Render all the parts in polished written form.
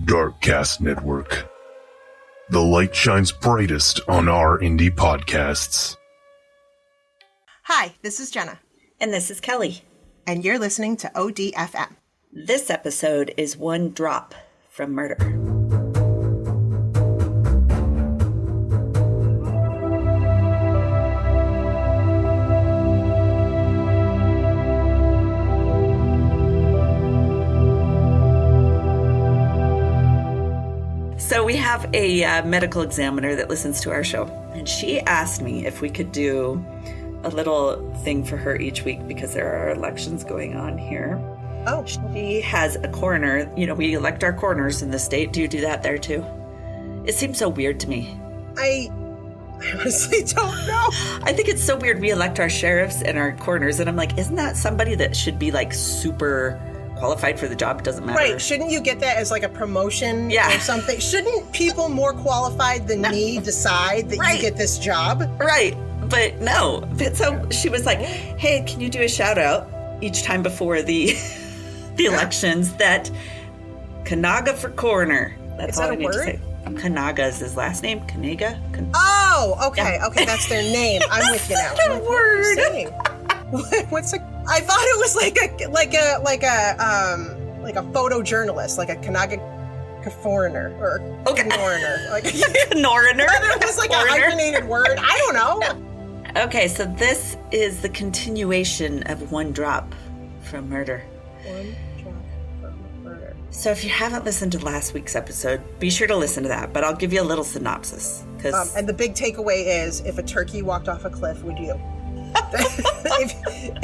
Darkcast Network. The light shines brightest on our indie podcasts. Hi, this is Jenna. And this is Kelly. And you're listening to ODFM. This episode is One Drop from Murder. So we have a medical examiner that listens to our show, and she asked me if we could do a little thing for her each week because there are elections going on here. Oh. She has a coroner. You know, we elect our coroners in the state. Do you do that there too? It seems so weird to me. I honestly don't know. I think it's so weird. We elect our sheriffs and our coroners, and I'm like, isn't that somebody that should be like super qualified for the job? It doesn't matter. Right. Shouldn't you get that as like a promotion or something? Shouldn't people more qualified than me decide that you get this job? Right. But no. But so she was like, hey, can you do a shout out each time before the elections that Kanaga for coroner. That's all I need to say. Kanaga is his last name. Kanaga? Oh, okay. Yeah. Okay, that's their name. I'm with you now. That's a word. What's a? I thought it was like a photojournalist, like a Kanaga foreigner or coroner, like coroner. It was like a hyphenated word. I don't know. Okay, so this is the continuation of One Drop from Murder. One Drop from Murder. So if you haven't listened to last week's episode, be sure to listen to that. But I'll give you a little synopsis. And the big takeaway is, if a turkey walked off a cliff, would you?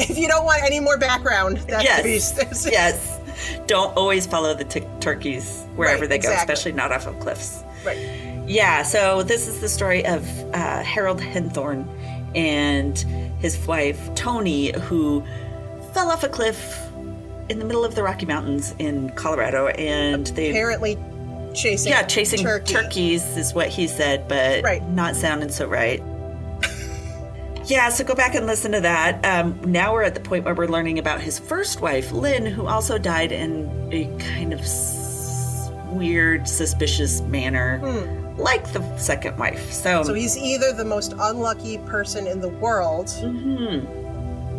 if you don't want any more background, that's the beast. Yes. Don't always follow the turkeys wherever they go, especially not off of cliffs. Right. Yeah, so this is the story of Harold Henthorne and his wife, Tony, who fell off a cliff in the middle of the Rocky Mountains in Colorado. And they apparently chasing turkeys is what he said, but not sounding so right. Yeah, so go back and listen to that. Now we're at the point where we're learning about his first wife, Lynn, who also died in a kind of weird, suspicious manner, like the second wife. So he's either the most unlucky person in the world,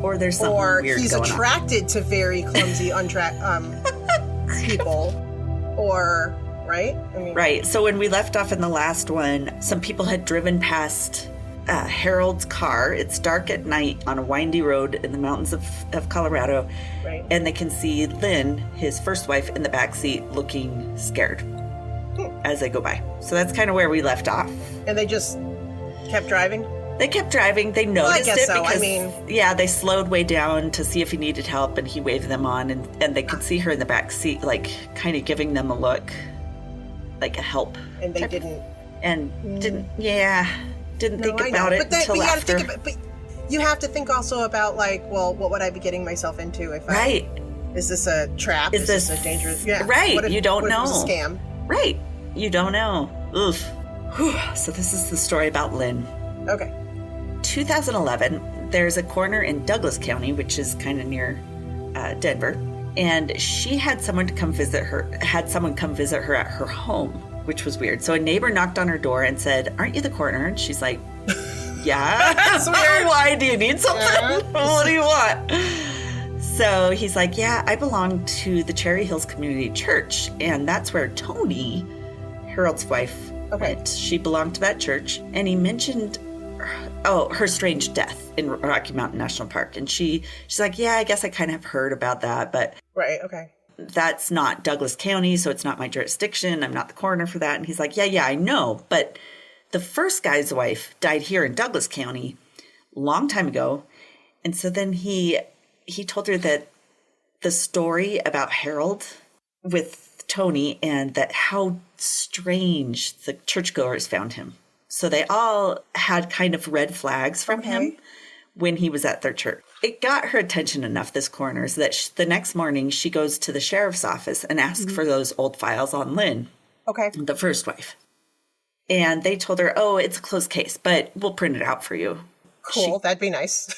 or there's something weird going on. Or he's attracted to very clumsy, people, or, right? Right. So when we left off in the last one, some people had driven past Harold's car. It's dark at night on a windy road in the mountains of Colorado. Right. And they can see Lynn, his first wife, in the back seat looking scared as they go by. So that's kind of where we left off. And they just kept driving? They kept driving. They noticed I guess it so. because, they slowed way down to see if he needed help, and he waved them on, and they could see her in the back seat, like, kind of giving them a look, like a help. And they didn't. Didn't think about it until after. But you have to think also about, like, well, what would I be getting myself into if is this a trap? Is this a dangerous? Yeah. Right. You don't know. What if it was a scam? Right. You don't know. Oof. Whew. So this is the story about Lynn. Okay. 2011, there's a coroner in Douglas County, which is kind of near Denver, and she had someone come visit her at her home, which was weird. So a neighbor knocked on her door and said, "Aren't you the coroner?" And she's like, "Yeah." That's weird. Why? Do you need something? What do you want? So he's like, "Yeah, I belong to the Cherry Hills Community Church, and that's where Tony, Harold's wife, went. She belonged to that church." And he mentioned her strange death in Rocky Mountain National Park. And she's like, "Yeah, I guess I kind of have heard about that, but that's not Douglas County, so it's not my jurisdiction. I'm not the coroner for that." And he's like, yeah, I know. But the first guy's wife died here in Douglas County a long time ago. And so then he told her that the story about Harold with Tony, and that how strange the churchgoers found him. So they all had kind of red flags from him when he was at their church. It got her attention enough, this coroner's, that the next morning she goes to the sheriff's office and asks for those old files on Lynn, the first wife. And they told her, it's a closed case, but we'll print it out for you. Cool. That'd be nice.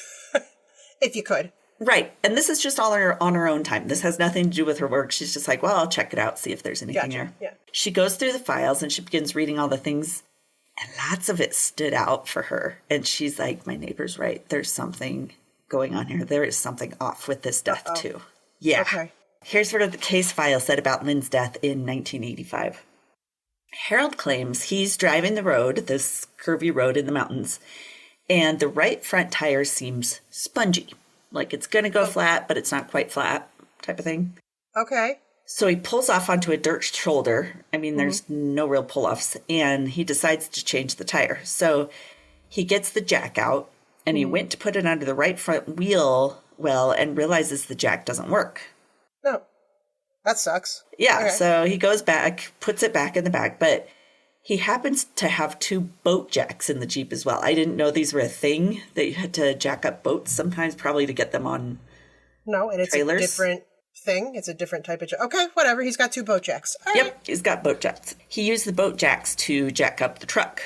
If you could. Right. And this is just all on her own time. This has nothing to do with her work. She's just like, well, I'll check it out, see if there's anything there. Yeah. She goes through the files and she begins reading all the things, and lots of it stood out for her. And she's like, my neighbor's right. There's something going on here. There is something off with this death, too. Yeah. Okay. Here's what the case file said about Lynn's death in 1985. Harold claims he's driving the road, this curvy road in the mountains, and the right front tire seems spongy. Like it's going to go flat, but it's not quite flat type of thing. Okay. So he pulls off onto a dirt shoulder. I mean, there's no real pull-offs. And he decides to change the tire. So he gets the jack out, and he went to put it under the right front wheel well and realizes the jack doesn't work. No. That sucks. Yeah, Okay. So he goes back, puts it back in the back, but he happens to have 2 boat jacks in the Jeep as well. I didn't know these were a thing, that you had to jack up boats sometimes, probably to get them on No, and it's trailers. a different thing. It's a different type of jack. Okay, whatever. He's got 2 boat jacks. All Yep, right. he's got boat jacks. He used the boat jacks to jack up the truck.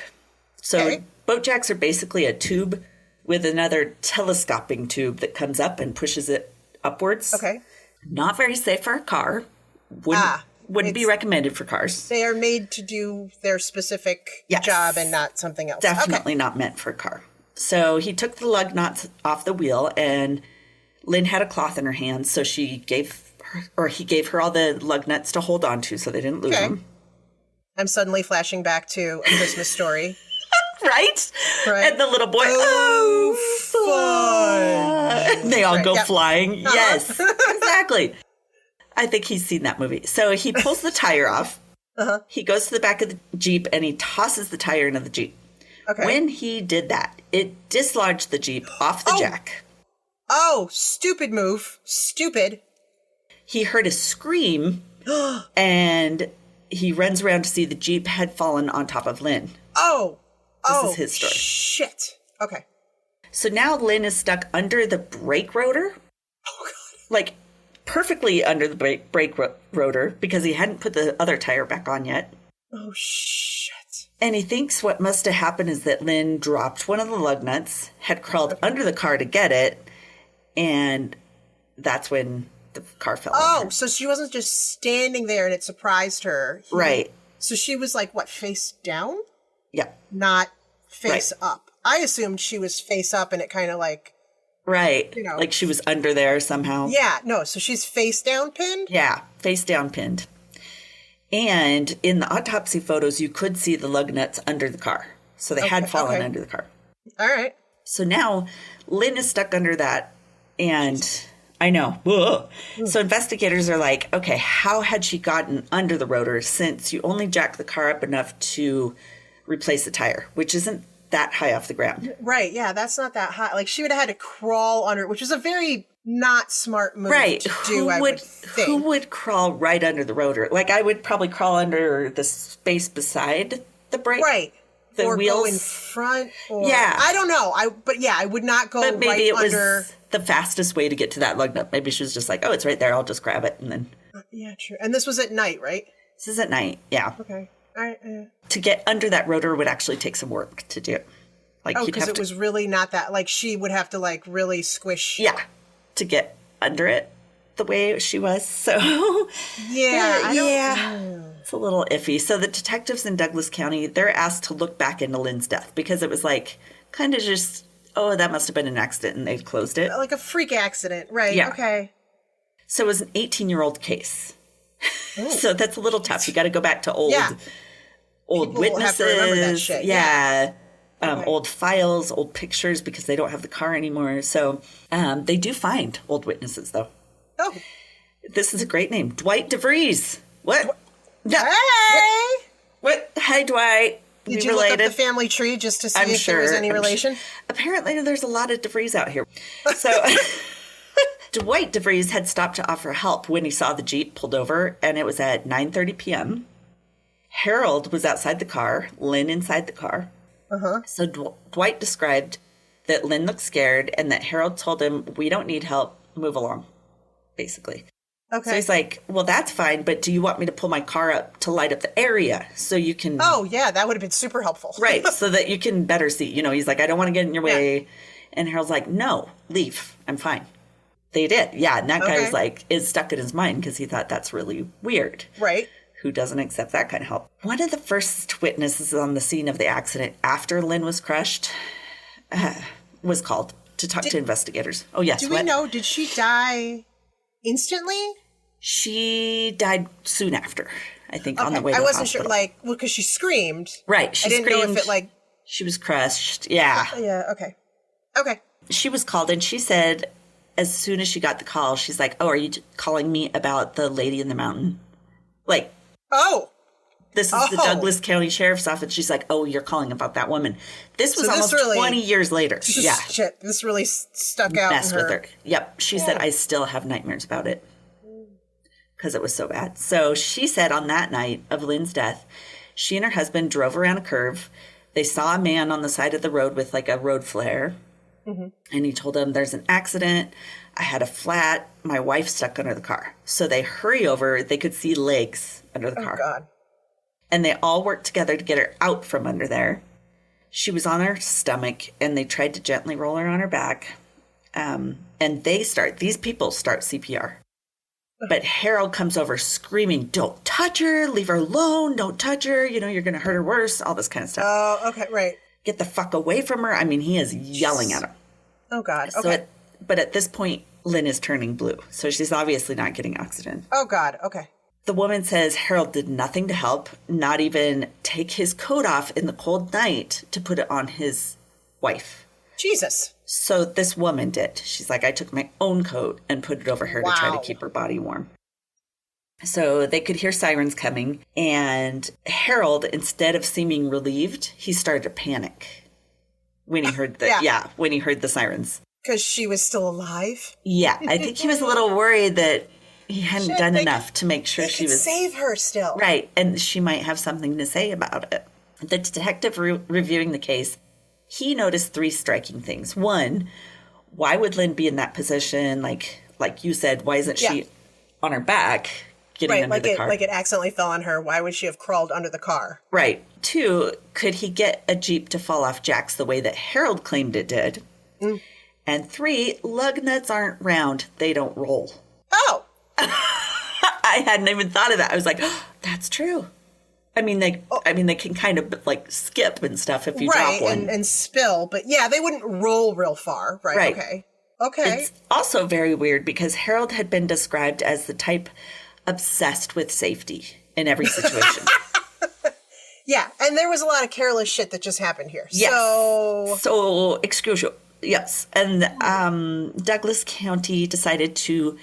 So boat jacks are basically a tube with another telescoping tube that comes up and pushes it upwards. Okay. Not very safe for a car. Wouldn't be recommended for cars. They are made to do their specific job and not something else. Definitely not meant for a car. So he took the lug nuts off the wheel, and Lynn had a cloth in her hand, so he gave her all the lug nuts to hold on to so they didn't lose them. I'm suddenly flashing back to A Christmas Story. Right? And the little boy, fun! And they all go flying. Yes, exactly. I think he's seen that movie. So he pulls the tire off. He goes to the back of the Jeep and he tosses the tire into the Jeep. Okay. When he did that, it dislodged the Jeep off the jack. Oh, stupid move. Stupid. He heard a scream and he runs around to see the Jeep had fallen on top of Lynn. This is his story. Shit. Okay. So now Lynn is stuck under the brake rotor. Oh, God. Like, perfectly under the brake rotor because he hadn't put the other tire back on yet. Oh, shit. And he thinks what must have happened is that Lynn dropped one of the lug nuts, had crawled under the car to get it, and that's when the car fell on her. So she wasn't just standing there and it surprised her. Right. So she was like, what, face down? Yeah. Not face up. I assumed she was face up and it kind of like... Right. You know. Like she was under there somehow. Yeah. No, so she's face down pinned? Yeah. Face down pinned. And in the autopsy photos, you could see the lug nuts under the car. So they had fallen under the car. All right. So now Lynn is stuck under that. And I know. Whoa. So investigators are like, okay, how had she gotten under the rotor since you only jacked the car up enough to replace the tire, which isn't that high off the ground. Right. Yeah. That's not that high. Like she would have had to crawl under, which is a very not smart move to do, I would think. Who would crawl right under the rotor? Like I would probably crawl under the space beside the brake. Right. The or wheels. Go in front. Or, yeah. I don't know. I would not go but maybe right it under. Was the fastest way to get to that lug nut. Maybe she was just like, oh, it's right there. I'll just grab it. And then. Yeah, true. And this was at night, right? This is at night. Yeah. Okay. All right. To get under that rotor would actually take some work to do. Like because it was really not that, like she would have to like really squish. Yeah. To get under it the way she was. So yeah. It's a little iffy. So the detectives in Douglas County, they're asked to look back into Lynn's death because it was like kind of just, oh, that must have been an accident, and they closed it. Like a freak accident, right? Yeah. Okay. So it was an 18-year-old case. So that's a little tough. You got to go back to old witnesses. Have to remember that shit. Yeah. Old files, old pictures, because they don't have the car anymore. So they do find old witnesses, though. Oh. This is a great name. Dwight DeVries. What? Hey! What? Hi, Dwight. Did you look up the family tree just to see if there was any relation? Sure. Apparently, there's a lot of DeVries out here. So Dwight DeVries had stopped to offer help when he saw the Jeep pulled over, and it was at 9:30 p.m. Harold was outside the car, Lynn inside the car. So Dwight described that Lynn looked scared and that Harold told him, we don't need help, move along, basically. Okay. So he's like, well, that's fine, but do you want me to pull my car up to light up the area so you can... Oh, yeah, that would have been super helpful. Right, so that you can better see. You know, he's like, I don't want to get in your way. And Harold's like, no, leave. I'm fine. They did, yeah. And that guy was like, is stuck in his mind because he thought that's really weird. Right. Who doesn't accept that kind of help? One of the first witnesses on the scene of the accident after Lynn was crushed was called to talk to investigators. Oh, yes. Do we know, did she die instantly? She died soon after, I think, on the way to the hospital. I wasn't sure, because she screamed. Right, she screamed. I didn't know if it, she was crushed, yeah. Yeah, okay. She was called, and she said, as soon as she got the call, she's like, oh, are you calling me about the lady in the mountain? This is the Douglas County Sheriff's Office. She's like, oh, you're calling about that woman. This was almost 20 years later. Yeah. Shit, this really stuck out. Messed with her. Yep. She said, I still have nightmares about it because it was so bad. So she said on that night of Lynn's death, she and her husband drove around a curve. They saw a man on the side of the road with a road flare. Mm-hmm. And he told them, there's an accident. I had a flat. My wife's stuck under the car. So they hurry over. They could see legs under the car. Oh, God. And they all worked together to get her out from under there. She was on her stomach, and they tried to gently roll her on her back. And these people start CPR. But Harold comes over screaming, don't touch her, leave her alone, don't touch her, you're going to hurt her worse, all this kind of stuff. Oh, okay, right. Get the fuck away from her. I mean, he is yelling at her. Oh, God, okay. But at this point, Lynn is turning blue, so she's obviously not getting oxygen. Oh, God, okay. The woman says Harold did nothing to help, not even take his coat off in the cold night to put it on his wife. Jesus. So this woman did. She's like, I took my own coat and put it over her to try to keep her body warm. So they could hear sirens coming, and Harold, instead of seeming relieved, he started to panic when he heard when he heard the sirens. Because she was still alive? Yeah, I think he was a little worried that he hadn't done enough to make sure she was... save her still. Right, and she might have something to say about it. The detective reviewing the case, he noticed 3 striking things. 1, why would Lynn be in that position? Like you said, why isn't she on her back getting under the car? Like it accidentally fell on her. Why would she have crawled under the car? Right. 2, could he get a Jeep to fall off jacks the way that Harold claimed it did? Mm. And 3, lug nuts aren't round. They don't roll. Oh! I hadn't even thought of that. I was like, oh, that's true. I mean, they can kind of skip and stuff if you drop one. and spill. But yeah, they wouldn't roll real far. Right. Okay. It's also very weird because Harold had been described as the type obsessed with safety in every situation. Yeah. And there was a lot of careless shit that just happened here. Yes. So excuse you. Yes. And Douglas County decided to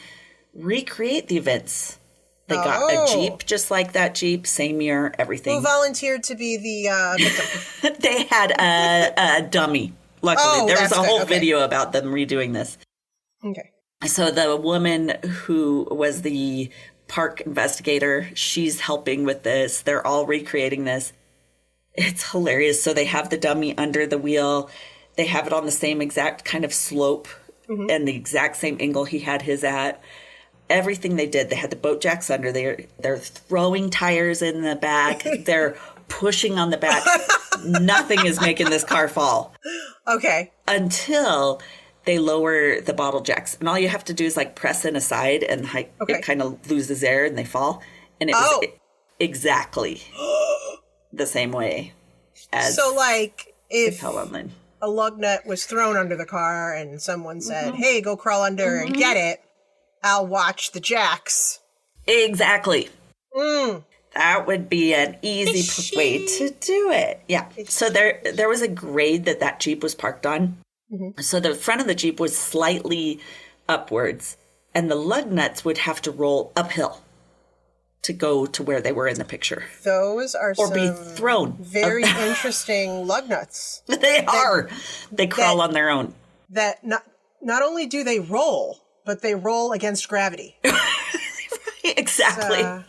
recreate the events. They got a Jeep just like that Jeep, same year, everything. Who volunteered to be the victim? They had a dummy. Luckily, there was a whole video about them redoing this. Okay. So the woman who was the park investigator, she's helping with this. They're all recreating this. It's hilarious. So they have the dummy under the wheel. They have it on the same exact kind of slope and the exact same angle he had his at. Everything they did, they had the boat jacks under. They're throwing tires in the back. They're pushing on the back. Nothing is making this car fall. Okay. Until they lower the bottle jacks. And all you have to do is press in a side and it kind of loses air and they fall. And it was exactly the same way as if a lug nut was thrown under the car and someone said, hey, go crawl under and get it, I'll watch the jacks. Exactly. That would be an easy way to do it. Yeah. So there was a grade that Jeep was parked on. So the front of the Jeep was slightly upwards, and the lug nuts would have to roll uphill to go to where they were in the picture. Those are be thrown. Very interesting lug nuts. They are. They crawl on their own. That not only do they roll, but they roll against gravity. Exactly. I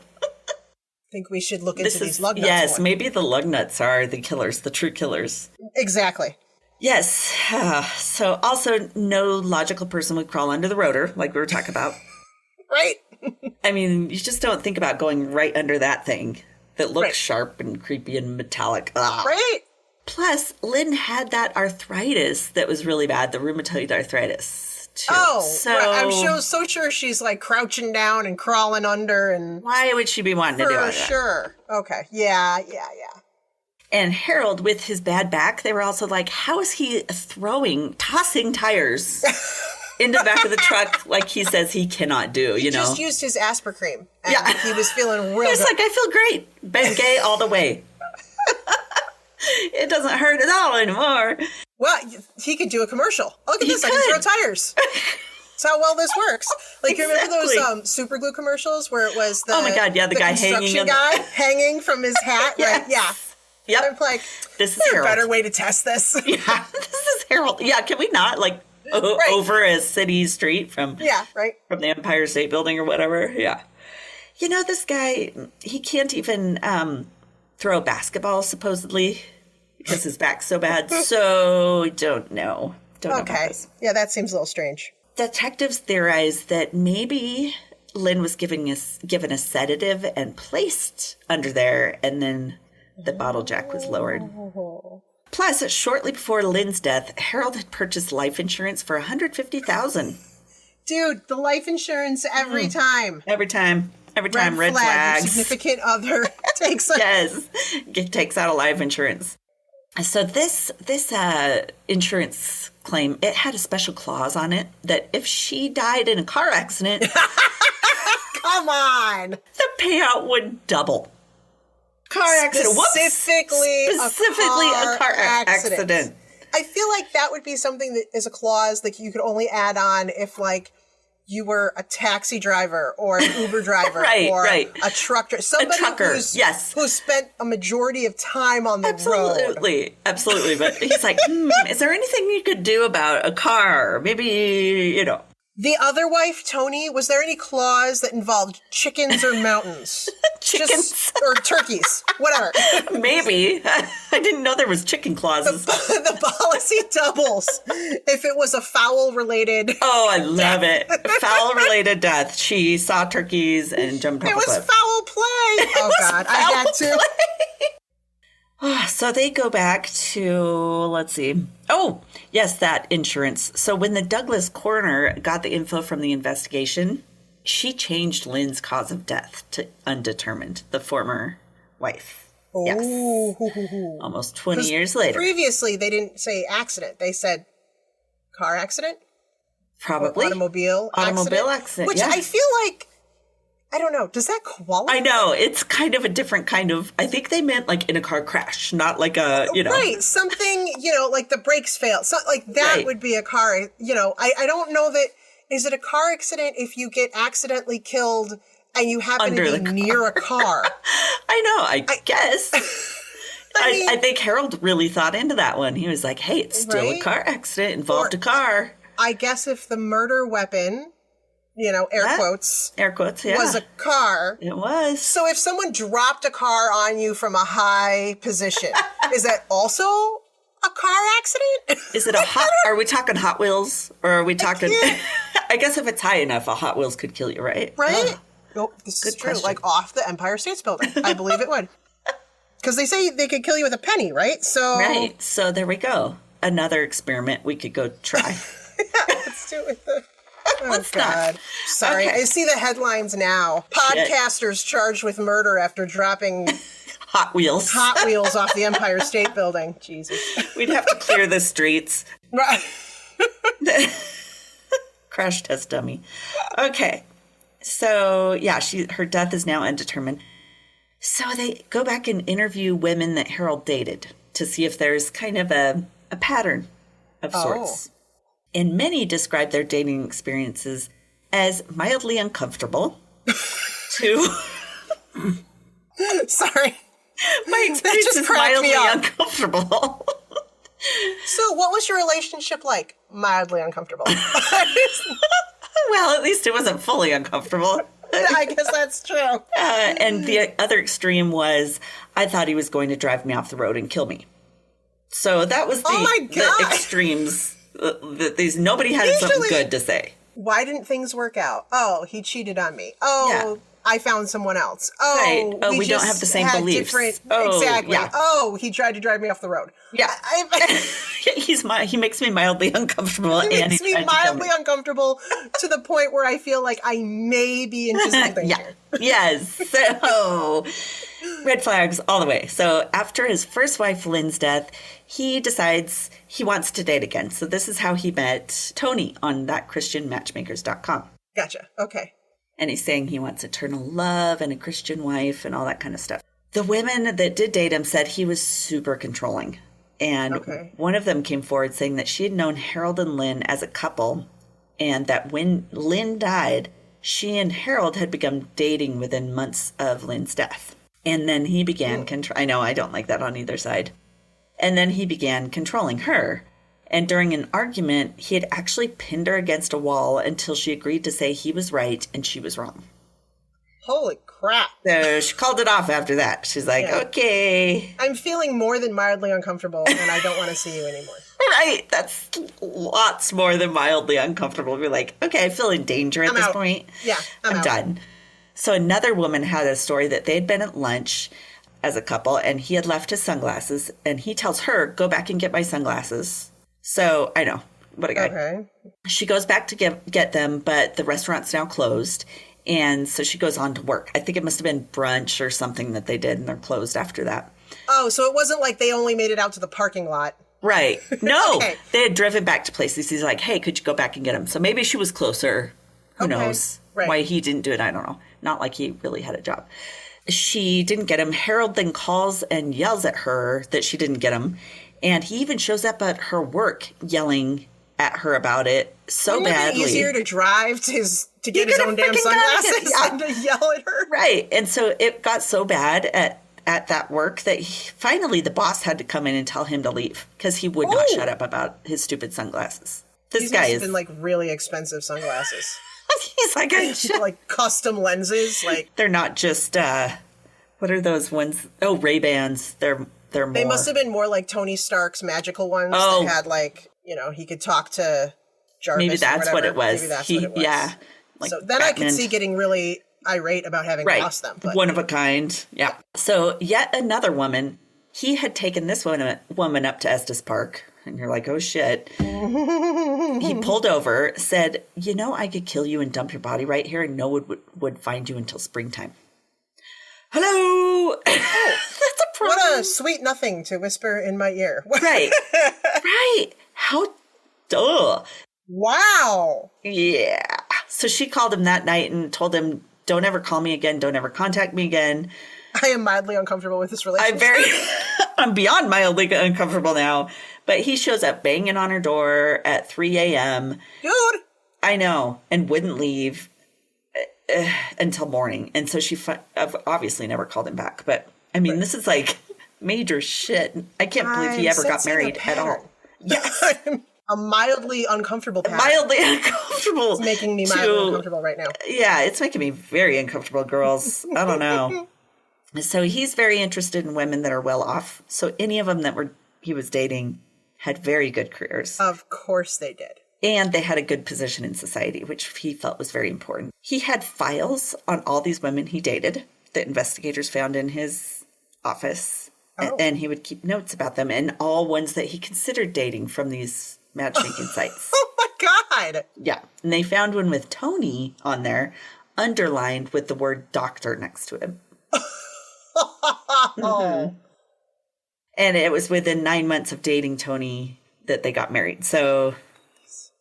think we should look into these lug nuts. Yes, maybe the lug nuts are the killers, the true killers. Exactly. Yes. So also no logical person would crawl under the rotor like we were talking about. Right. I mean, you just don't think about going right under that thing that looks sharp and creepy and metallic. Ugh. Right. Plus, Lynn had that arthritis that was really bad, the rheumatoid arthritis. too. Oh, so I'm so sure she's like crouching down and crawling under and... Why would she be wanting to do it? For sure. Okay. Yeah. And Harold, with his bad back, they were also like, how is he tossing tires into the back of the truck like he says he cannot do, He just used his Aspercream. And he was feeling real He's good. like, I feel great. Ben Gay all the way. It doesn't hurt at all anymore. Well, he could do a commercial. Look at this. I can throw tires. That's how well this works. Like, you remember those super glue commercials where it was the... Oh, my God. Yeah, the guy hanging from his hat? Yes. Right? Yeah. Yep. I'm like, this is a Harold. better way to test this. Yeah, this is Harold. Yeah, can we not, over a city street from from the Empire State Building or whatever? Yeah. You know, this guy, he can't even throw a basketball, supposedly, because his back's so bad. So, don't know. Don't know about this. Yeah, that seems a little strange. Detectives theorize that maybe Lynn was given a sedative and placed under there, and then the bottle jack was lowered. Plus, shortly before Lynn's death, Harold had purchased life insurance for $150,000. Dude, the life insurance every time. Every time, red flags. Significant other takes takes out a life insurance. So this insurance claim, it had a special clause on it that if she died in a car accident, come on, the payout would double. Specifically a car accident. I feel like that would be something that is a clause that you could only add on if, like, you were a taxi driver or an Uber driver or a truck driver. Somebody who spent a majority of time on the road. Absolutely. But he's like, is there anything you could do about a car? Maybe, The other wife, Tony, was there any clause that involved chickens or mountains? Or turkeys, whatever. Maybe. I didn't know there was chicken clauses. The policy doubles if it was a fowl-related Oh, I love it. Fowl-related death. She saw turkeys and jumped off a cliff. It was foul play. Oh, God. I had to. So they go back to, let's see. Oh, yes, that insurance. So when the Douglas coroner got the info from the investigation, she changed Lynn's cause of death to undetermined, the former wife. Oh. Yes. Almost 20 years later. Previously, they didn't say accident. They said car accident? Probably. Or automobile accident. Which I feel like, I don't know. Does that qualify? I know. It's kind of a different kind of, I think they meant like in a car crash, not like a, Right. Something, like the brakes failed. So, like that would be a car, I don't know that. Is it a car accident if you get accidentally killed and you happen to be near a car? I know. I guess. I think Harold really thought into that one. He was like, hey, it's still a car accident, involved a car. I guess if the murder weapon, air quotes, was a car. It was. So if someone dropped a car on you from a high position, is that also a car accident? Is it are we talking Hot Wheels or are we talking, I guess if it's high enough, a Hot Wheels could kill you, right? Right? No, this is true. Question. Like off the Empire State Building. I believe it would. Because they say they could kill you with a penny, right? Right. So there we go. Another experiment we could go try. Let's do it with the... Oh, God. Sorry. Okay. I see the headlines now. Podcasters charged with murder after dropping... Hot Wheels off the Empire State Building. Jesus. We'd have to clear the streets. Right. Crash test dummy. Okay. So, her death is now undetermined. So they go back and interview women that Harold dated to see if there's kind of a pattern of sorts. And many describe their dating experiences as mildly uncomfortable to... Sorry. My experience is mildly uncomfortable. So what was your relationship like? Mildly uncomfortable. Well, at least it wasn't fully uncomfortable. I guess that's true. And the other extreme was, I thought he was going to drive me off the road and kill me. So that was the extremes. Nobody had something good to say. Why didn't things work out? Oh, he cheated on me. Oh, I found someone else. Right. Oh, we don't have the same beliefs. Exactly. Yeah. Oh, he tried to drive me off the road. Yeah. He makes me mildly uncomfortable. He makes me mildly uncomfortable to the point where I feel like I may be into something here. Yes. So, red flags all the way. So, after his first wife, Lynn's death, he decides he wants to date again. So, this is how he met Tony on thatchristianmatchmakers.com. Gotcha. Okay. And he's saying he wants eternal love and a Christian wife and all that kind of stuff. The women that did date him said he was super controlling. And one of them came forward saying that she had known Harold and Lynn as a couple, and that when Lynn died, she and Harold had begun dating within months of Lynn's death. And then he began I know, I don't like that on either side. And then he began controlling her. And during an argument, he had actually pinned her against a wall until she agreed to say he was right and she was wrong. Holy crap. So she called it off after that. She's like, okay. I'm feeling more than mildly uncomfortable and I don't want to see you anymore. Right. That's lots more than mildly uncomfortable. You're like, okay, I feel in danger at this point. Yeah, I'm done. So another woman had a story that they'd been at lunch as a couple and he had left his sunglasses and he tells her, go back and get my sunglasses. So I know. What a guy. Okay. She goes back to get them, but the restaurant's now closed. And so she goes on to work. I think it must have been brunch or something that they did, and they're closed after that. Oh, so it wasn't like they only made it out to the parking lot. Right. No. They had driven back to places. He's like, hey, could you go back and get him? So maybe she was closer. Who knows why he didn't do it? I don't know. Not like he really had a job. She didn't get him. Harold then calls and yells at her that she didn't get him. And he even shows up at her work yelling at her about it so badly. It's easier to drive to get his own damn sunglasses and to yell at her. Right. And so it got so bad at that work that finally the boss had to come in and tell him to leave because he would not shut up about his stupid sunglasses. These guys have been like really expensive sunglasses. He's like, like custom lenses. Like they're not just what are those ones? Oh, Ray-Bans. They're more. They must have been more like Tony Stark's magical ones that had like, you know, he could talk to Jarvis. Maybe that's what it was. Maybe that's what it was. Yeah. Like so then Batman. I could see getting really irate about having lost them. But. One of a kind. Yeah. So yet another woman, he had taken this woman up to Estes Park. And you're like, oh, shit. He pulled over, said, you know, I could kill you and dump your body right here and no one would find you until springtime. Hello. That's a problem. What a sweet nothing to whisper in my ear. Right. Right. How duh. Wow. Yeah. So she called him that night and told him, don't ever call me again. Don't ever contact me again. I am mildly uncomfortable with this relationship. I'm beyond mildly uncomfortable now. But he shows up banging on her door at 3 a.m. Dude. I know. And wouldn't leave until morning. And so she obviously never called him back. But, I mean, this is like major shit. I can't believe he ever got married at all. Yes. A mildly uncomfortable pattern. Mildly uncomfortable. It's making me mildly uncomfortable right now. Yeah, it's making me very uncomfortable, girls. I don't know. So he's very interested in women that are well off. So any of them that he was dating had very good careers. Of course they did. And they had a good position in society, which he felt was very important. He had files on all these women he dated that investigators found in his office. Oh. And he would keep notes about them and all ones that he considered dating from these matchmaking sites. Oh my God. Yeah. And they found one with Tony on there, underlined with the word doctor next to him. Mm-hmm. And it was within 9 months of dating Tony that they got married. So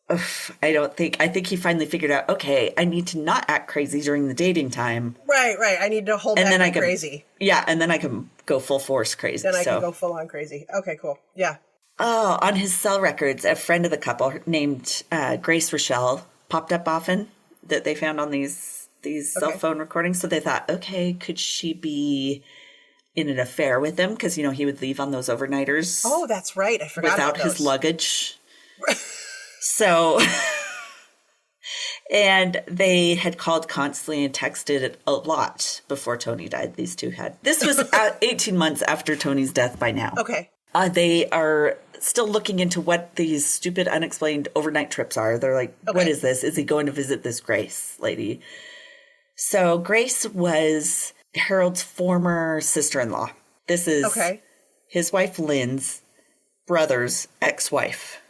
I think he finally figured out, okay, I need to not act crazy during the dating time. Right. I need to hold back my crazy. Yeah, and then I can go full force crazy. Then I can go full on crazy. Okay, cool. Yeah. Oh, on his cell records, a friend of the couple named Grace Rochelle popped up often that they found on these cell phone recordings. So they thought, okay, could she be in an affair with him? Because, you know, he would leave on those overnighters. Oh, that's right. I forgot without his luggage. So, and they had called constantly and texted a lot before Tony died. These two had. This was 18 months after Tony's death by now. Okay. They are still looking into what these stupid, unexplained overnight trips are. They're like, what is this? Is he going to visit this Grace lady? So Grace was Harold's former sister-in-law. This is his wife Lynn's brother's ex-wife.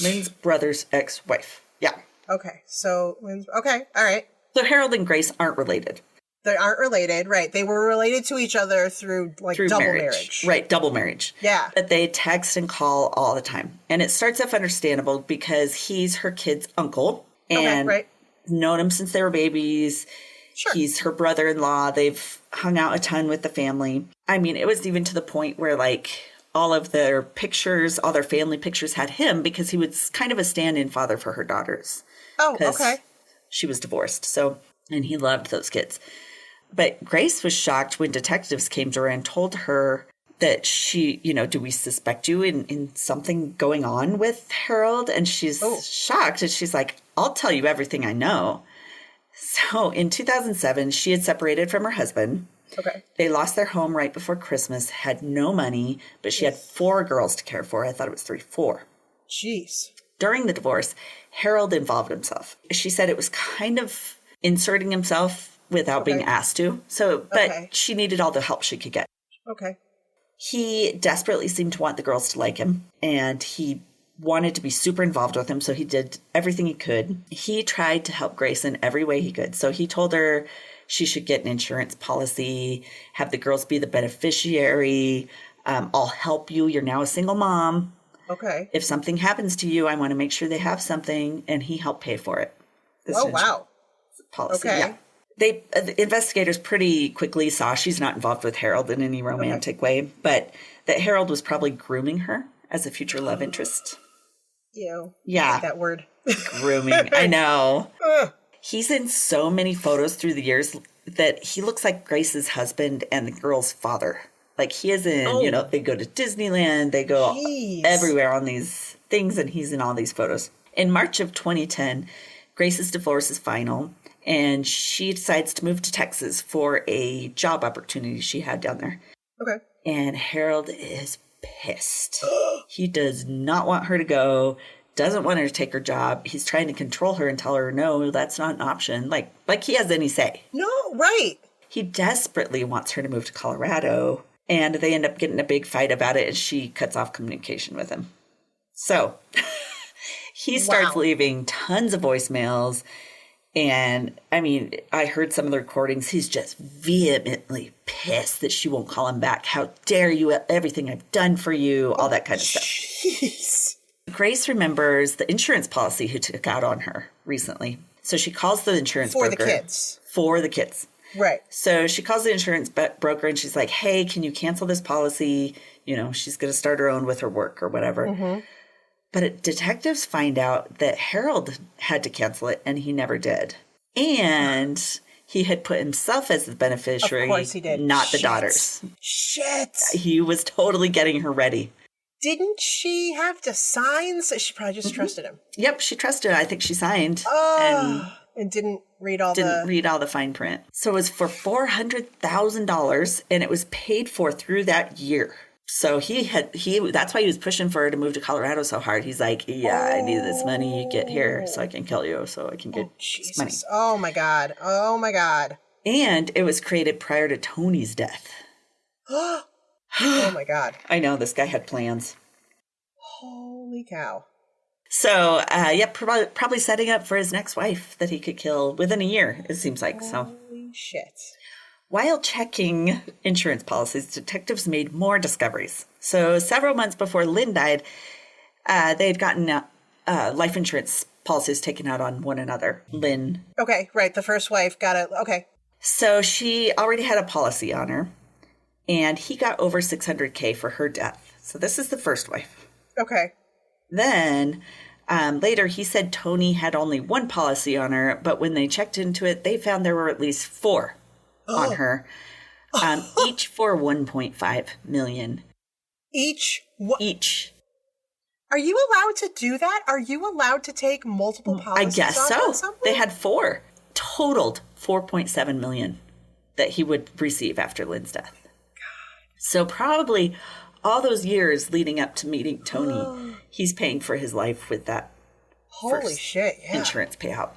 Lynn's brother's ex-wife. Yeah. Okay. So Lynn's... Okay. All right. So Harold and Grace aren't related. They aren't related, right? They were related to each other through double marriage. Right, double marriage. Yeah. But they text and call all the time. And it starts off understandable because he's her kid's uncle and known him since they were babies. Sure. He's her brother-in-law. They've hung out a ton with the family. I mean, it was even to the point where all of their pictures, all their family pictures had him because he was kind of a stand-in father for her daughters. Oh, okay. She was divorced. So, and he loved those kids. But Grace was shocked when detectives came to her and told her that she, do we suspect you in something going on with Harold? And she's shocked. And she's like, I'll tell you everything I know. So in 2007, she had separated from her husband. Okay. They lost their home right before Christmas, had no money, but she had 4 girls to care for. I thought it was 4. Jeez. During the divorce, Harold involved himself. She said it was kind of inserting himself without being asked to. So, but she needed all the help she could get. Okay. He desperately seemed to want the girls to like him, and he wanted to be super involved with him, so he did everything he could. He tried to help Grace in every way he could. So he told her she should get an insurance policy, have the girls be the beneficiary. I'll help you. You're now a single mom. Okay. If something happens to you, I want to make sure they have something, and he helped pay for it. Wow. Policy. Okay. Yeah. The investigators pretty quickly saw she's not involved with Harold in any romantic way, but that Harold was probably grooming her as a future love interest. Ew. Yeah. I hate that word. Grooming. I know. He's in so many photos through the years that he looks like Grace's husband and the girl's father. Like he is in, they go to Disneyland, they go everywhere on these things, and he's in all these photos. In March of 2010, Grace's divorce is final. And she decides to move to Texas for a job opportunity she had down there. Okay. And Harold is pissed. He does not want her to go, doesn't want her to take her job. He's trying to control her and tell her, no, that's not an option. Like he has any say. No, right. He desperately wants her to move to Colorado. And they end up getting a big fight about it, and she cuts off communication with him. So he starts leaving tons of voicemails. And, I mean, I heard some of the recordings. He's just vehemently pissed that she won't call him back. How dare you? Everything I've done for you, all that kind of stuff. Jeez. Grace remembers the insurance policy he took out on her recently. So she calls the insurance broker. For the kids. For the kids. Right. So she calls the insurance broker and she's like, hey, can you cancel this policy? She's going to start her own with her work or whatever. Mm-hmm. But detectives find out that Harold had to cancel it, and he never did. And he had put himself as the beneficiary, of course he did. Not the daughters. Shit. He was totally getting her ready. Didn't she have to sign? So she probably just trusted him. Yep, she trusted. I think she signed. And didn't read all the fine print. So it was for $400,000, and it was paid for through that year. So that's why he was pushing for her to move to Colorado so hard. He's like, I need this money. You get here so I can kill you, so I can get this money. Oh, my God. Oh, my God. And it was created prior to Tony's death. Oh, my God. I know, this guy had plans. Holy cow. So, probably setting up for his next wife that he could kill within a year, it seems like. Holy shit. While checking insurance policies, detectives made more discoveries. So several months before Lynn died, they had gotten life insurance policies taken out on one another. Lynn. Okay, right. The first wife got it. Okay. So she already had a policy on her, and he got over $600K for her death. So this is the first wife. Okay. Then later he said Tony had only one policy on her, but when they checked into it, they found there were at least 4 on her, each for $1.5 million. Each? Each. Are you allowed to do that? Are you allowed to take multiple policies? I guess so. They had 4. Totaled $4.7 million that he would receive after Lynn's death. God. So probably all those years leading up to meeting Tony, he's paying for his life with that insurance payout.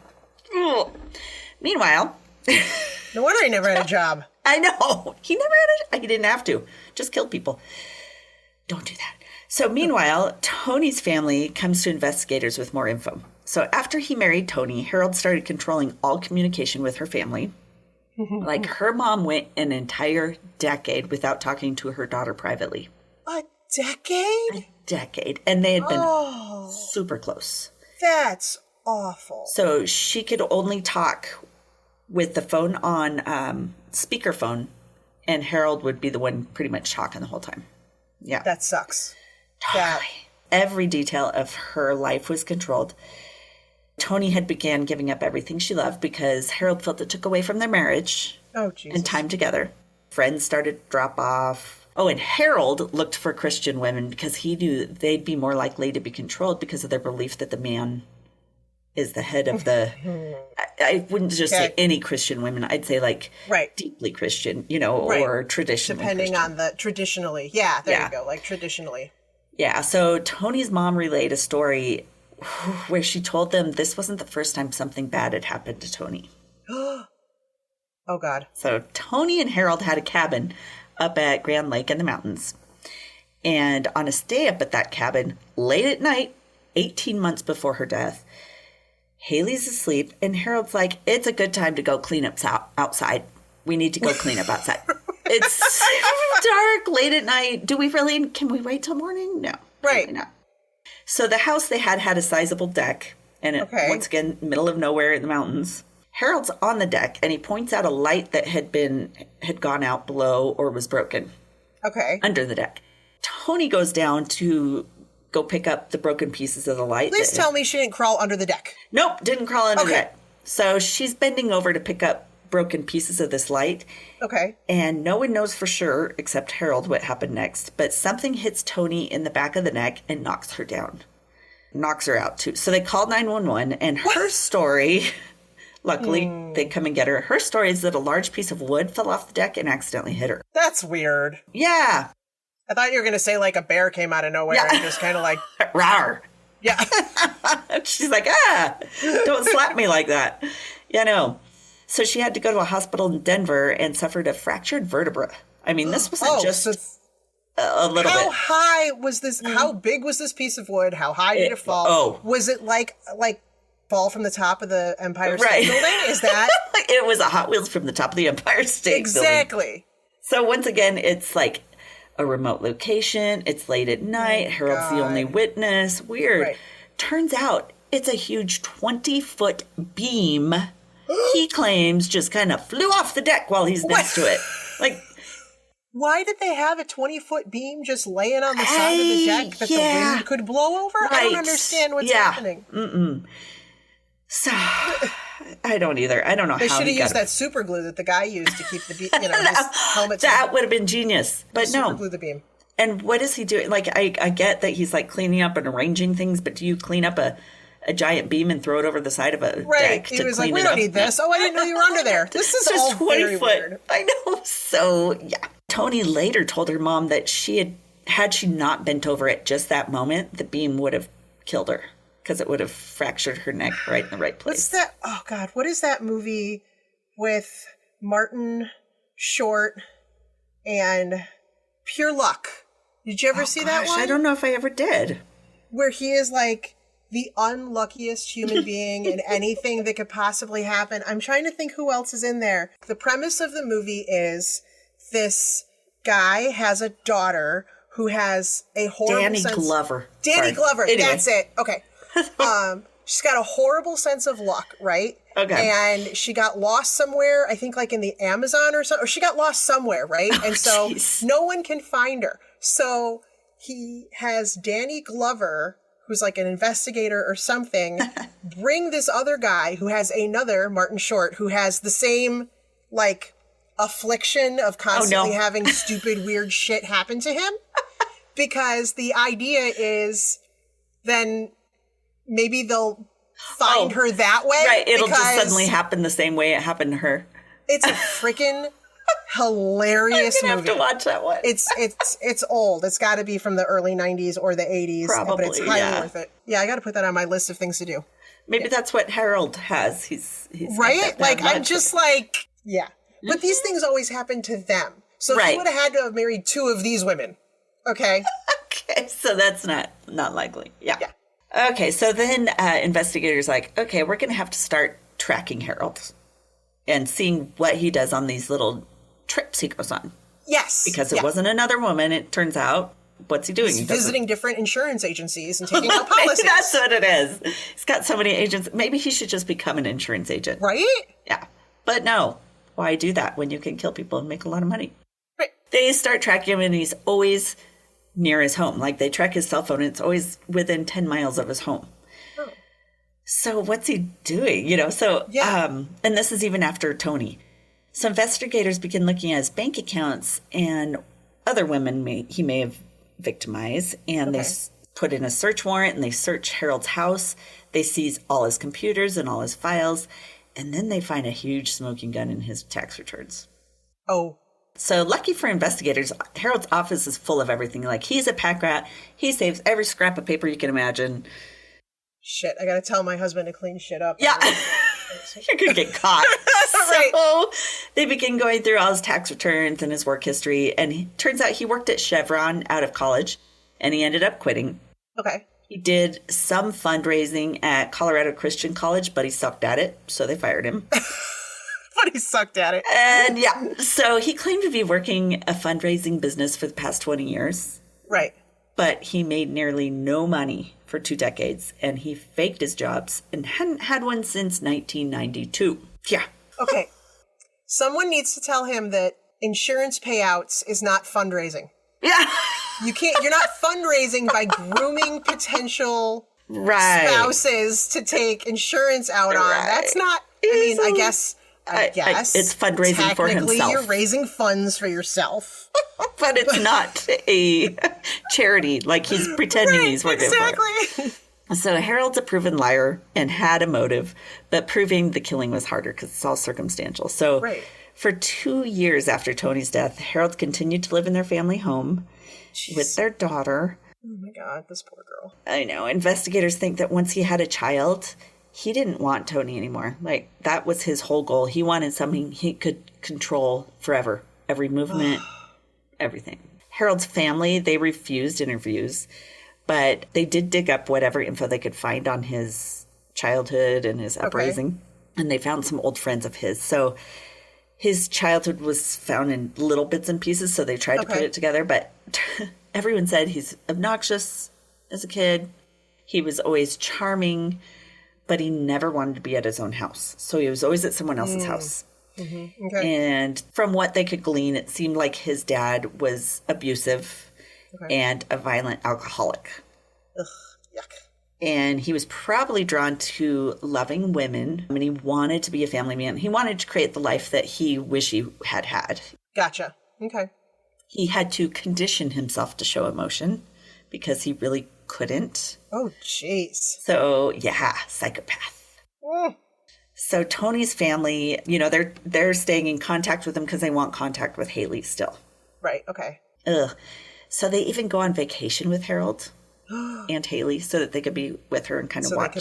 Meanwhile, No wonder he never had a job. I know. He didn't have to. Just killed people. Don't do that. So meanwhile, Tony's family comes to investigators with more info. So after he married Tony, Harold started controlling all communication with her family. Like, her mom went an entire decade without talking to her daughter privately. A decade? A decade. And they had been super close. That's awful. So she could only talk with the phone on speakerphone, and Harold would be the one pretty much talking the whole time. Yeah. That sucks. Totally. Every detail of her life was controlled. Tony had began giving up everything she loved because Harold felt it took away from their marriage and time together. Friends started to drop off. Oh, and Harold looked for Christian women because he knew they'd be more likely to be controlled because of their belief that the man is the head of the... I wouldn't just say any Christian women. I'd say deeply Christian, or traditionally Depending Christian. on the traditionally. Yeah, there you go. Like traditionally. Yeah, so Tony's mom relayed a story where she told them this wasn't the first time something bad had happened to Tony. Oh, God. So Tony and Harold had a cabin up at Grand Lake in the mountains. And on a stay up at that cabin, late at night, 18 months before her death, Haley's asleep, and Harold's like, it's a good time to go clean up outside. We need to go clean up outside. It's dark, late at night. Can we wait till morning? No. Right. Not. So the house they had a sizable deck, and once again, middle of nowhere in the mountains. Harold's on the deck, and he points out a light that had gone out below or was broken. Okay. Under the deck. Tony goes down to go pick up the broken pieces of the light. Please tell me she didn't crawl under the deck. Nope, didn't crawl under the deck. So she's bending over to pick up broken pieces of this light. Okay. And no one knows for sure, except Harold, what happened next. But something hits Tony in the back of the neck and knocks her down. Knocks her out, too. So they called 911, and her story, luckily, they come and get her. Her story is that a large piece of wood fell off the deck and accidentally hit her. That's weird. Yeah. I thought you were going to say, like, a bear came out of nowhere and just kind of like... Rawr. Yeah. She's like, don't slap me like that. Yeah, no. So she had to go to a hospital in Denver and suffered a fractured vertebra. I mean, this wasn't just a little bit. How high was this? How big was this piece of wood? How high did it fall? Oh. Was it like fall from the top of the Empire State Building? Is that? It was a Hot Wheels from the top of the Empire State Building. Exactly. So once again, it's like a remote location. It's late at night. Harold's the only witness. Weird. Right. Turns out it's a huge 20-foot beam. He claims just kind of flew off the deck while he's next to it. Like, why did they have a 20-foot beam just laying on the side of the deck that the wind could blow over? Right. I don't understand what's happening. So, I don't either. I don't know how they should have used that super glue that the guy used to keep the beam, his helmet. That would have been genius. But no. Super glue the beam. And what is he doing? Like, I get that he's like cleaning up and arranging things, but do you clean up a giant beam and throw it over the side of a deck to clean it up? He was like, we don't need this. Oh, I didn't know you were under there. This is all 20 foot. Weird. I know. So, yeah. Tony later told her mom that had she not bent over at just that moment, the beam would have killed her because it would have fractured her neck right in the right place. What's that? Oh, God. What is that movie with Martin Short and Pure Luck? Did you ever see that one? I don't know if I ever did. Where he is like the unluckiest human being in anything that could possibly happen. I'm trying to think who else is in there. The premise of the movie is this guy has a daughter who has a horrible Danny Glover. Anyway. That's it. Okay. She's got a horrible sense of luck, right? Okay. And she got lost somewhere, I think like in the Amazon or something. Or she got lost somewhere, right? And so no one can find her. So he has Danny Glover, who's like an investigator or something, bring this other guy who has another, Martin Short, who has the same, like, affliction of constantly having stupid, weird shit happen to him. Because the idea is then maybe they'll find her that way. Right, it'll just suddenly happen the same way it happened to her. It's a freaking hilarious movie. I'm gonna have to watch that one. It's old. It's got to be from the early 90s or the 80s. Probably, but it's highly worth it. Yeah, I got to put that on my list of things to do. Maybe that's what Harold has. He's right? Like, I'm just like, yeah. But these things always happen to them. So he would have had to have married 2 of these women. Okay? Okay, so that's not likely. Yeah. Okay, so then investigators like, okay, we're going to have to start tracking Harold and seeing what he does on these little trips he goes on. Yes. Because it wasn't another woman, it turns out. What's he doing? He's visiting different insurance agencies and taking out policies. That's what it is. He's got so many agents. Maybe he should just become an insurance agent. Right? Yeah. But no. Why do that when you can kill people and make a lot of money? Right. They start tracking him, and he's always near his home. Like, they track his cell phone, and it's always within 10 miles of his home. Oh. So what's he doing? You know, so, and this is even after Tony. So investigators begin looking at his bank accounts and other women he may have victimized, and they put in a search warrant, and they search Harold's house. They seize all his computers and all his files, and then they find a huge smoking gun in his tax returns. Oh. So lucky for investigators, Harold's office is full of everything. Like, he's a pack rat. He saves every scrap of paper you can imagine. Shit, I gotta tell my husband to clean shit up. Yeah. You're gonna get caught. So they begin going through all his tax returns and his work history. And it turns out he worked at Chevron out of college, and he ended up quitting. Okay. He did some fundraising at Colorado Christian College, but he sucked at it, so they fired him. But he sucked at it. And so he claimed to be working a fundraising business for the past 20 years. Right. But he made nearly no money for 2 decades, and he faked his jobs and hadn't had one since 1992. Yeah. Okay. Someone needs to tell him that insurance payouts is not fundraising. Yeah. You're not fundraising by grooming potential spouses to take insurance out on. That's not, I guess it's fundraising for himself. Technically, you're raising funds for yourself. But it's not a charity like he's pretending he's working for. So Harold's a proven liar and had a motive, but proving the killing was harder because it's all circumstantial. So for 2 years after Tony's death, Harold continued to live in their family home with their daughter. Oh my God, this poor girl. I know. Investigators think that once he had a child, he didn't want Tony anymore. Like, that was his whole goal. He wanted something he could control forever. Every movement, everything. Harold's family, they refused interviews, but they did dig up whatever info they could find on his childhood and his uprising. And they found some old friends of his. So his childhood was found in little bits and pieces, so they tried to put it together. But everyone said he's obnoxious as a kid. He was always charming, but he never wanted to be at his own house. So he was always at someone else's house. Mm-hmm. Okay. And from what they could glean, it seemed like his dad was abusive and a violent alcoholic. Ugh, yuck. And he was probably drawn to loving women. I mean, he wanted to be a family man. He wanted to create the life that he wished he had had. Gotcha. Okay. He had to condition himself to show emotion because he really couldn't. Oh, jeez. So, yeah, psychopath. So Tony's family, you know, they're staying in contact with him because they want contact with Haley still. Right, okay. Ugh. So they even go on vacation with Harold and Haley so that they could be with her and kind of watch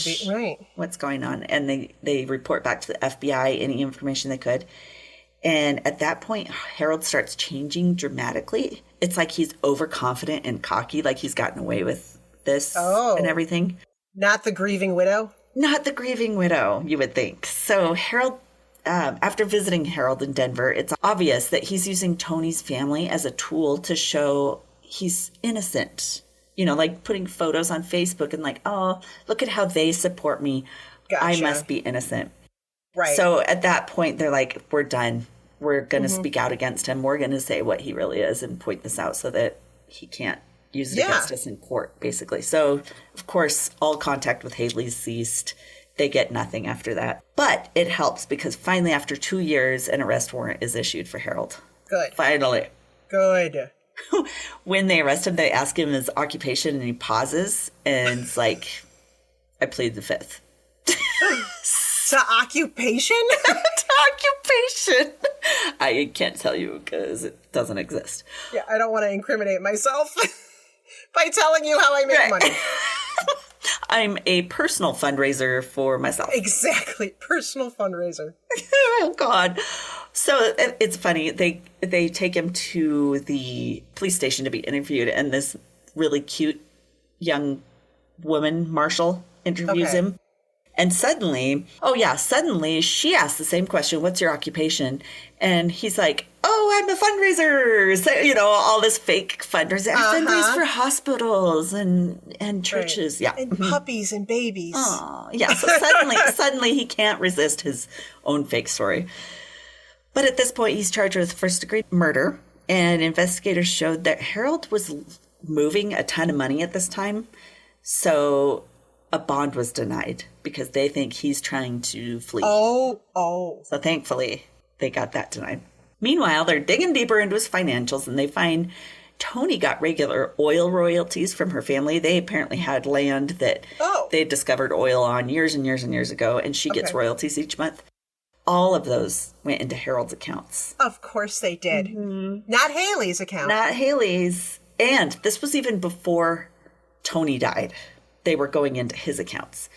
what's going on. And they report back to the FBI any information they could. And at that point, Harold starts changing dramatically. It's like he's overconfident and cocky, like he's gotten away with this and everything. Not the grieving widow? Not the grieving widow, you would think. So Harold, after visiting Harold in Denver, it's obvious that he's using Tony's family as a tool to show he's innocent. You know, like putting photos on Facebook and like, oh, look at how they support me. Gotcha. I must be innocent. Right. So at that point, they're like, we're done. We're going to speak out against him. We're going to say what he really is and point this out so that he can't use it against us in court, basically. So, of course, all contact with Haley's ceased. They get nothing after that. But it helps because finally, after 2 years, an arrest warrant is issued for Harold. Good. Finally. Good. When they arrest him, they ask him his occupation, and he pauses, and it's like, I plead the fifth. To occupation? To occupation. I can't tell you because it doesn't exist. Yeah, I don't want to incriminate myself by telling you how I make money. I'm a personal fundraiser for myself. Exactly. Personal fundraiser. Oh, God. So it's funny. They take him to the police station to be interviewed, and this really cute young woman, Marshall, interviews him. And suddenly she asks the same question, what's your occupation? And he's like, oh, I'm a fundraiser. So, all this fake fundraising. I fundraise for hospitals and churches. Right. Yeah. And puppies and babies. Oh, yeah. So suddenly he can't resist his own fake story. But at this point, he's charged with first-degree murder. And investigators showed that Harold was moving a ton of money at this time. So a bond was denied because they think he's trying to flee. Oh. So thankfully, they got that denied. Meanwhile, they're digging deeper into his financials, and they find Tony got regular oil royalties from her family. They apparently had land that they discovered oil on years and years and years ago, and she gets royalties each month. All of those went into Harold's accounts. Of course they did. Mm-hmm. Not Haley's account. Not Haley's. And this was even before Tony died. They were going into his accounts.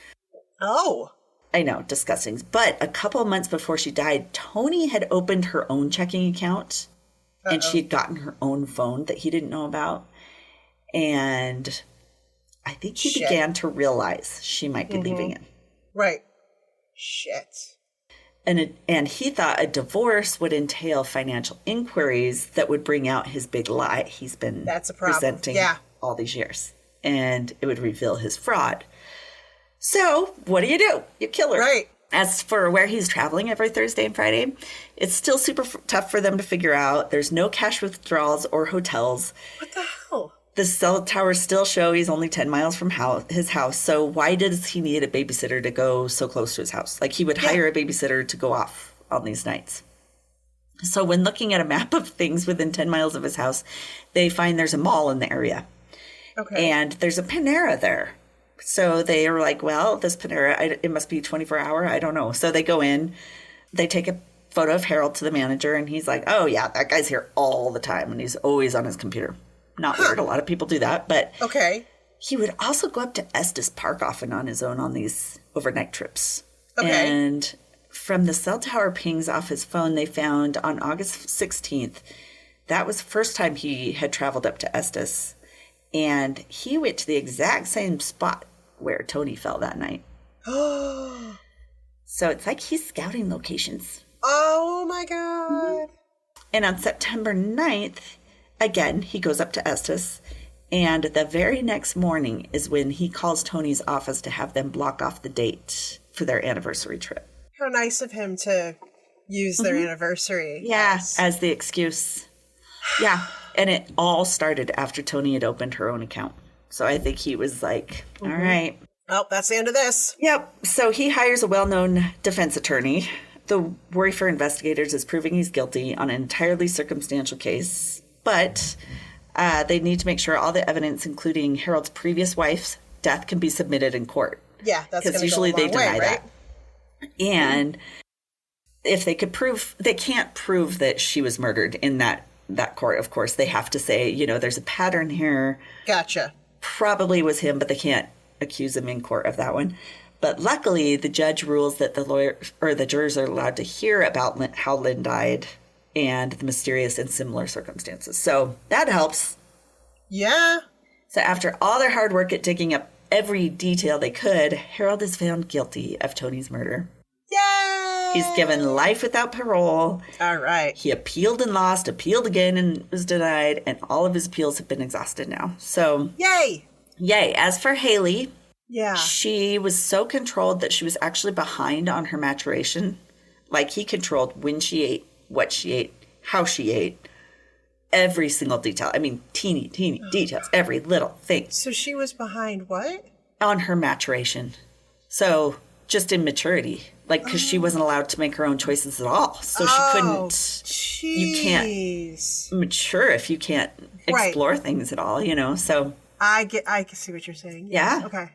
Oh. I know, disgusting. But a couple of months before she died, Tony had opened her own checking account. And she had gotten her own phone that he didn't know about. And I think he began to realize she might be leaving him. Right. Shit. And he thought a divorce would entail financial inquiries that would bring out his big lie he's been presenting all these years. And it would reveal his fraud. So what do? You kill her. Right. As for where he's traveling every Thursday and Friday, it's still super tough for them to figure out. There's no cash withdrawals or hotels. What the hell? The cell towers still show he's only 10 miles from his house. So why does he need a babysitter to go so close to his house? Like, he would hire a babysitter to go off on these nights. So when looking at a map of things within 10 miles of his house, they find there's a mall in the area. Okay. And there's a Panera there. So they are like, well, this Panera, it must be 24-hour. I don't know. So they go in. They take a photo of Harold to the manager. And he's like, oh, yeah, that guy's here all the time. And he's always on his computer. Not weird. A lot of people do that. But he would also go up to Estes Park often on his own on these overnight trips. Okay. And from the cell tower pings off his phone, they found on August 16th, that was the first time he had traveled up to Estes. And he went to the exact same spot where Tony fell that night. So it's like he's scouting locations. Oh, my God. And on September 9th, again, he goes up to Estes. And the very next morning is when he calls Tony's office to have them block off the date for their anniversary trip. How nice of him to use their anniversary. Yeah, as the excuse. Yeah. And it all started after Tony had opened her own account. So I think he was like, all right. Oh, that's the end of this. Yep. So he hires a well-known defense attorney. The worry for investigators is proving he's guilty on an entirely circumstantial case. But they need to make sure all the evidence, including Harold's previous wife's death, can be submitted in court. Yeah, that's because usually they deny that. And if they could prove, they can't prove that she was murdered in that court, of course. They have to say, there's a pattern here. Gotcha. Probably was him, but they can't accuse him in court of that one. But luckily, the judge rules that the lawyer or the jurors are allowed to hear about how Lynn died and the mysterious and similar circumstances. So that helps. Yeah. So after all their hard work at digging up every detail they could, Harold is found guilty of Tony's murder. Yay! He's given life without parole. All right. He appealed and lost, appealed again and was denied, and all of his appeals have been exhausted now. So Yay! As for Haley, yeah, she was so controlled that she was actually behind on her maturation. Like, he controlled when she ate, what she ate, how she ate, every single detail. I mean, teeny details, every little thing. So she was behind what? On her maturation. So just immaturity. Like, because she wasn't allowed to make her own choices at all. So she couldn't. Jeez. You can't mature if you can't explore things at all, So I can see what you're saying. Yes. Yeah. Okay.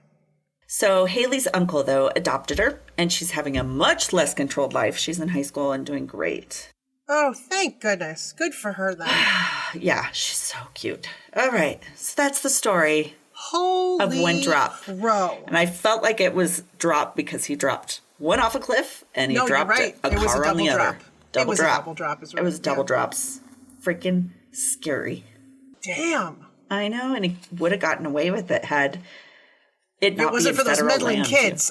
So Haley's uncle, though, adopted her, and she's having a much less controlled life. She's in high school and doing great. Oh, thank goodness. Good for her, then. Yeah, she's so cute. All right. So that's the story. Holy of one drop. Bro. And I felt like it was dropped because he dropped one off a cliff and he dropped a car on the other. Double drop. It was double drops. Freaking scary. Damn. I know, and he would have gotten away with it had it not been for those meddling land. Kids.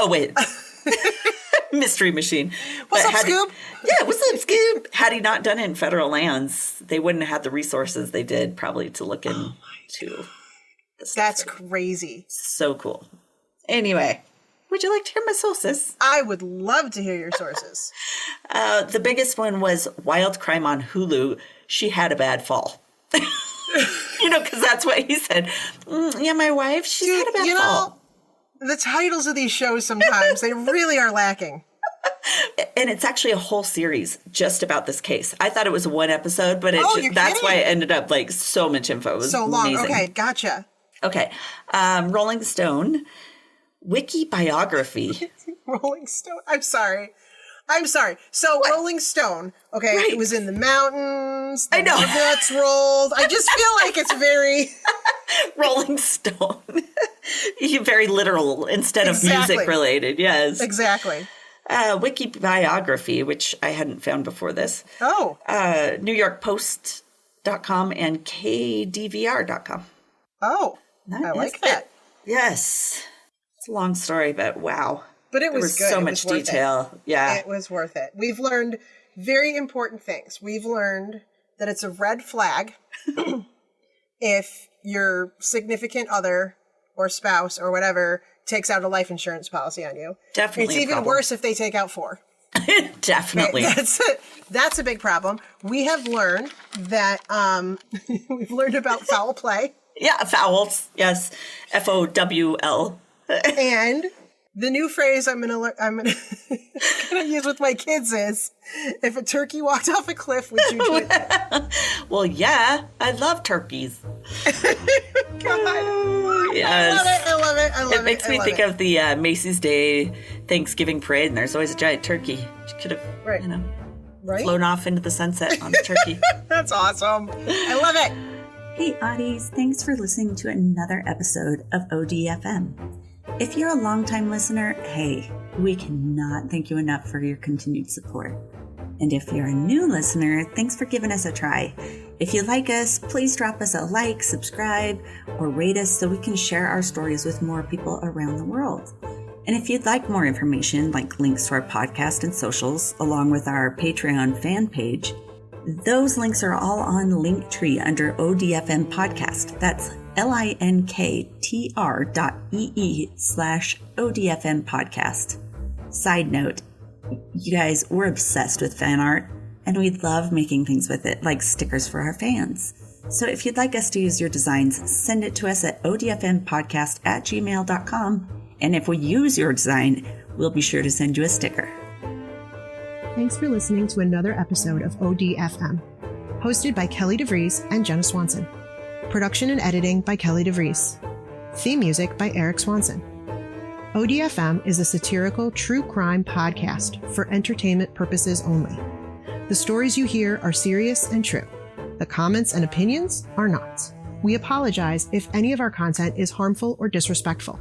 Wait. Mystery machine. What's up, Scoop? What's up, Scoop? Had he not done it in federal lands, they wouldn't have had the resources they did probably to look into. That's crazy. So cool. Anyway, would you like to hear my sources? I would love to hear your sources. The biggest one was Wild Crime on Hulu. She had a bad fall. Because that's what he said. My wife, she's had a bad fall. The titles of these shows sometimes, they really are lacking. And it's actually a whole series just about this case. I thought it was one episode, but that's why it ended up like so much info. It was so long. Amazing. Okay, gotcha. Okay. Rolling Stone, wiki biography. Rolling Stone. I'm sorry. So what? Rolling Stone, okay, right. It was in the mountains. I know. Nuts rolled. I just feel like it's very... Rolling Stone. Very literal instead of music related, yes. Exactly. Wiki biography, which I hadn't found before this. Oh. NewYorkPost.com and KDVR.com. Oh, I like that. Yes. It's a long story, but wow. But it was good. So much detail. Yeah. It was worth it. We've learned very important things. We've learned that it's a red flag if your significant other or spouse or whatever takes out a life insurance policy on you. Definitely. It's even worse if they take out 4. Definitely. Okay, that's a big problem. We have learned that we've learned about foul play. Yeah, fouls. Yes. FOWL. And the new phrase I'm gonna use with my kids is, if a turkey walked off a cliff, would you do it? Well, yeah, I love turkeys. God. Yes. I love it. It makes me think of the Macy's Day Thanksgiving parade, and there's always a giant turkey. You could have, flown off into the sunset on a turkey. That's awesome. I love it. Hey, Oddies. Thanks for listening to another episode of ODFM. If you're a longtime listener, hey, we cannot thank you enough for your continued support. And if you're a new listener, thanks for giving us a try. If you like us, please drop us a like, subscribe, or rate us so we can share our stories with more people around the world. And if you'd like more information, like links to our podcast and socials, along with our Patreon fan page, those links are all on Linktree under ODFM Podcast. That's linktr.ee/ODFM Podcast. Side note, you guys, we're obsessed with fan art, and we love making things with it, like stickers for our fans. So if you'd like us to use your designs, send it to us at odfmpodcast@gmail.com. And if we use your design, we'll be sure to send you a sticker. Thanks for listening to another episode of ODFM, hosted by Kelly DeVries and Jenna Swanson. Production and editing by Kelly DeVries. Theme music by Eric Swanson. ODFM is a satirical true crime podcast for entertainment purposes only. The stories you hear are serious and true. The comments and opinions are not. We apologize if any of our content is harmful or disrespectful.